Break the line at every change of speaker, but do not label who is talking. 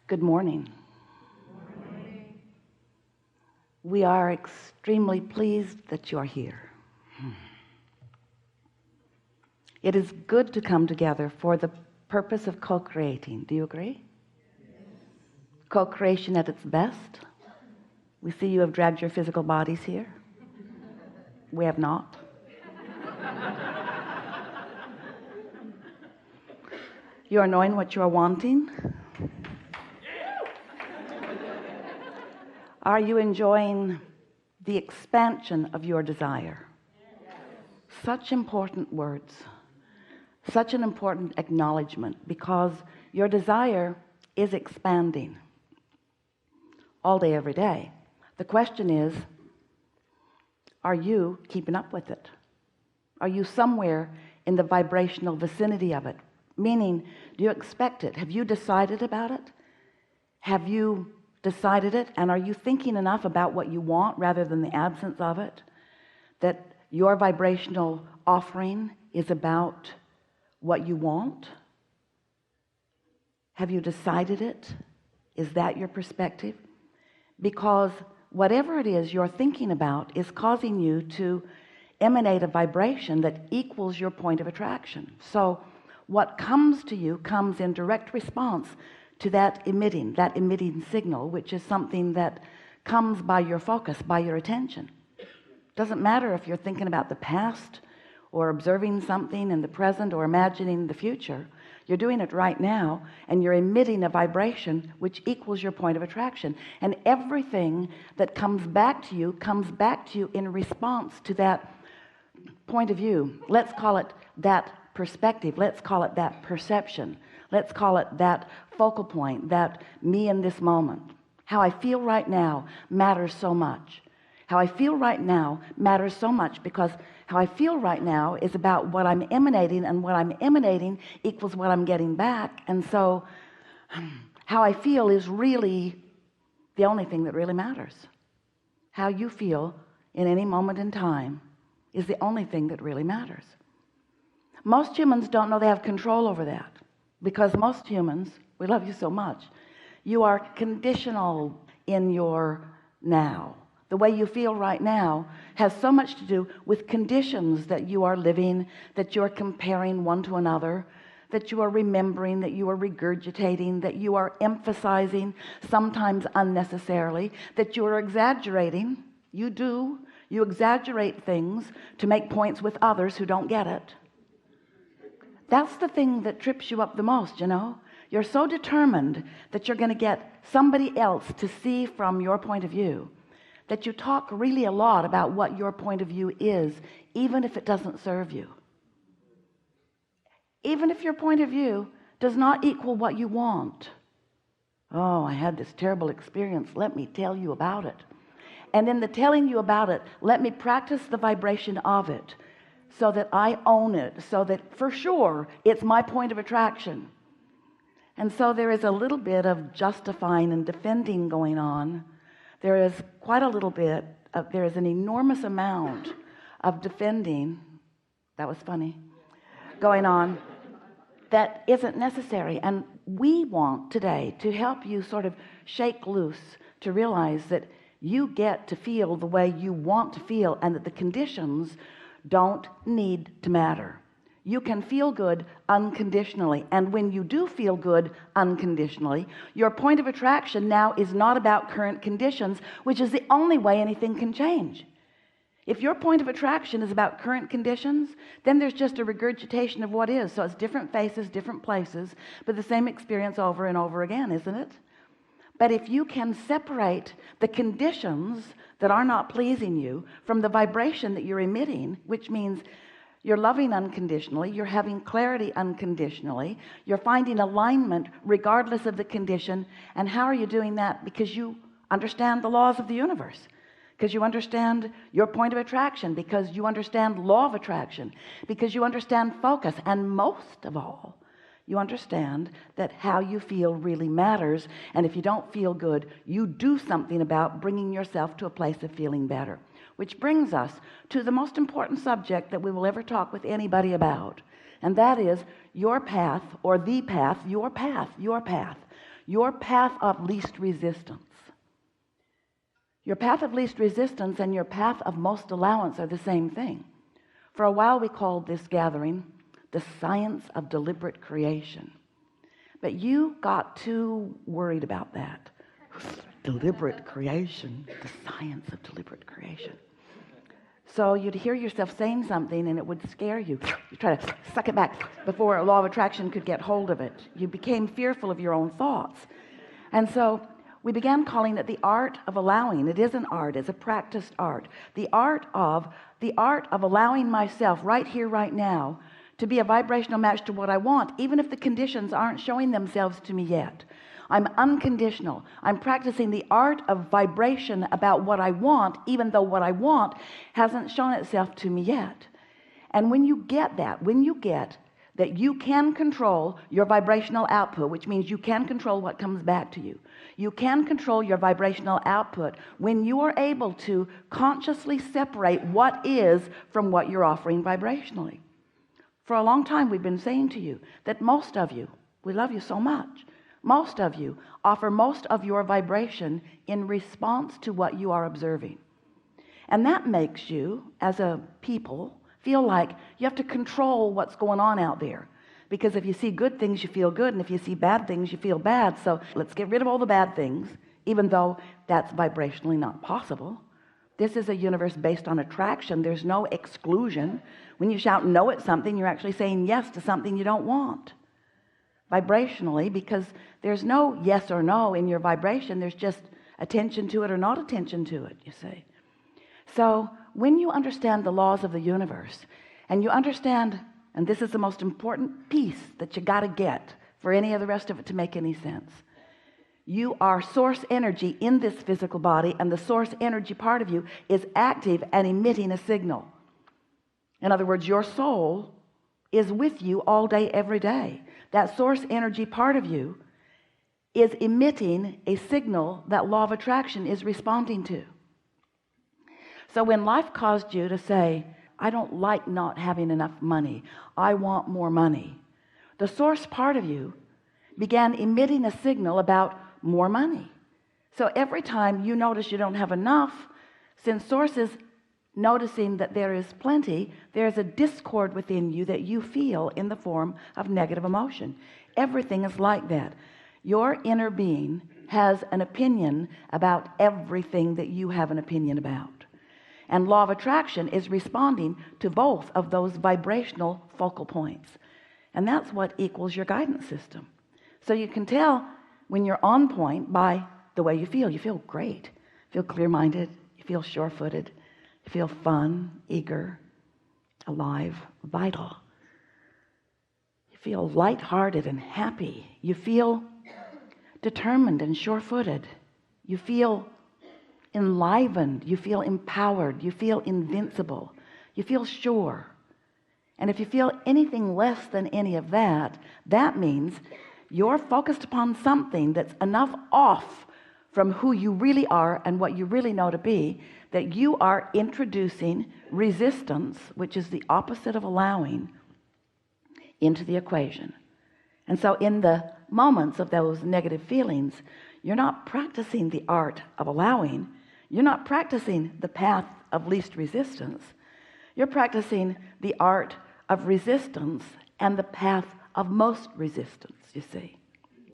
Good morning. We are extremely pleased that you're here. It is good to come together for the purpose of co-creating. Do you agree? Co-creation at its best. We see you have dragged your physical bodies here. We have not. You are knowing what you are wanting. Are you enjoying the expansion of your desire? Such important words, such an important acknowledgement, because your desire is expanding all day, every day. The question is, are you keeping up with it? Are you somewhere in the vibrational vicinity of it? Meaning, do you expect it? Have you decided about it? Have you decided it? And are you thinking enough about what you want rather than the absence of it, that your vibrational offering is about what you want? Have you decided it? Is that your perspective? Because whatever it is you're thinking about is causing you to emanate a vibration that equals your point of attraction. So what comes to you comes in direct response to that emitting signal, which is something that comes by your focus, by your attention. Doesn't matter if you're thinking about the past or observing something in the present or imagining the future. You're doing it right now, and you're emitting a vibration which equals your point of attraction, and everything that comes back to you in response to that point of view. Let's call it that perspective, let's call it that perception, let's call it that focal point, that me in this moment. How I feel right now matters so much. How I feel right now matters so much, because how I feel right now is about what I'm emanating, and what I'm emanating equals what I'm getting back. And so how I feel is really the only thing that really matters. How you feel in any moment in time is the only thing that really matters. Most humans don't know they have control over that, because most humans, we love you so much, you are conditional in your now. The way you feel right now has so much to do with conditions that you are living, that you're comparing one to another, that you are remembering, that you are regurgitating, that you are emphasizing, sometimes unnecessarily, that you are exaggerating. You exaggerate things to make points with others who don't get it. That's the thing that trips you up the most, you know. You're so determined that you're going to get somebody else to see from your point of view, that you talk really a lot about what your point of view is, even if it doesn't serve you. Even if your point of view does not equal what you want. Oh, I had this terrible experience. Let me tell you about it. And in the telling you about it, let me practice the vibration of it, so that I own it, so that for sure it's my point of attraction. And so there is a little bit of justifying and defending going on. There is quite a little bit of, there is an enormous amount of defending, that was funny, going on that isn't necessary. And we want today to help you sort of shake loose, to realize that you get to feel the way you want to feel, and that the conditions don't need to matter. You can feel good unconditionally, and when you do feel good unconditionally, your point of attraction now is not about current conditions, which is the only way anything can change. If your point of attraction is about current conditions, then there's just a regurgitation of what is. So it's different faces, different places, but the same experience over and over again, isn't it? But if you can separate the conditions that are not pleasing you from the vibration that you're emitting, which means you're loving unconditionally, you're having clarity unconditionally, you're finding alignment regardless of the condition. And how are you doing that? Because you understand the laws of the universe, because you understand your point of attraction, because you understand law of attraction, because you understand focus, and most of all, you understand that how you feel really matters. And if you don't feel good, you do something about bringing yourself to a place of feeling better. Which brings us to the most important subject that we will ever talk with anybody about, and that is your path, or the path, your path, your path. your path of least resistance. Your path of least resistance and your path of most allowance are the same thing. For a while we called this gathering the science of deliberate creation, but you got too worried about that. Deliberate creation, the science of deliberate creation. So you'd hear yourself saying something and it would scare you. You try to suck it back before a law of attraction could get hold of it. You became fearful of your own thoughts. And so we began calling it the art of allowing. It is an art, it's a practiced art. The art of allowing myself right here, right now, to be a vibrational match to what I want, even if the conditions aren't showing themselves to me yet. I'm unconditional. I'm practicing the art of vibration about what I want, even though what I want hasn't shown itself to me yet. And when you get that, that you can control your vibrational output, which means you can control what comes back to you. You can control your vibrational output when you are able to consciously separate what is from what you're offering vibrationally. For a long time, we've been saying to you that most of you, we love you so much, most of you offer most of your vibration in response to what you are observing. And that makes you, as a people, feel like you have to control what's going on out there. Because if you see good things, you feel good. And if you see bad things, you feel bad. So let's get rid of all the bad things, even though that's vibrationally not possible. This is a universe based on attraction. There's no exclusion. When you shout no at something, you're actually saying yes to something you don't want. Vibrationally, because there's no yes or no in your vibration. There's just attention to it or not attention to it, you see. So when you understand the laws of the universe, and you understand, and this is the most important piece that you got to get for any of the rest of it to make any sense, you are source energy in this physical body, and the source energy part of you is active and emitting a signal. In other words, your soul is with you all day, every day. That source energy part of you is emitting a signal that law of attraction is responding to. So when life caused you to say, I don't like not having enough money, I want more money, the source part of you began emitting a signal about more money. So every time you notice you don't have enough, since source is noticing that there is plenty, there's a discord within you that you feel in the form of negative emotion. Everything is like that. Your inner being has an opinion about everything that you have an opinion about. And law of attraction is responding to both of those vibrational focal points. And that's what equals your guidance system. So you can tell when you're on point by the way you feel. You feel great. You feel clear-minded. You feel sure-footed. You feel fun, eager, alive, vital. You feel lighthearted and happy. You feel determined and sure-footed. You feel enlivened. You feel empowered. You feel invincible. You feel sure. And if you feel anything less than any of that, that means you're focused upon something that's enough off from who you really are and what you really know to be, that you are introducing resistance, which is the opposite of allowing, into the equation. And so in the moments of those negative feelings, you're not practicing the art of allowing. You're not practicing the path of least resistance. You're practicing the art of resistance and the path of most resistance, you see.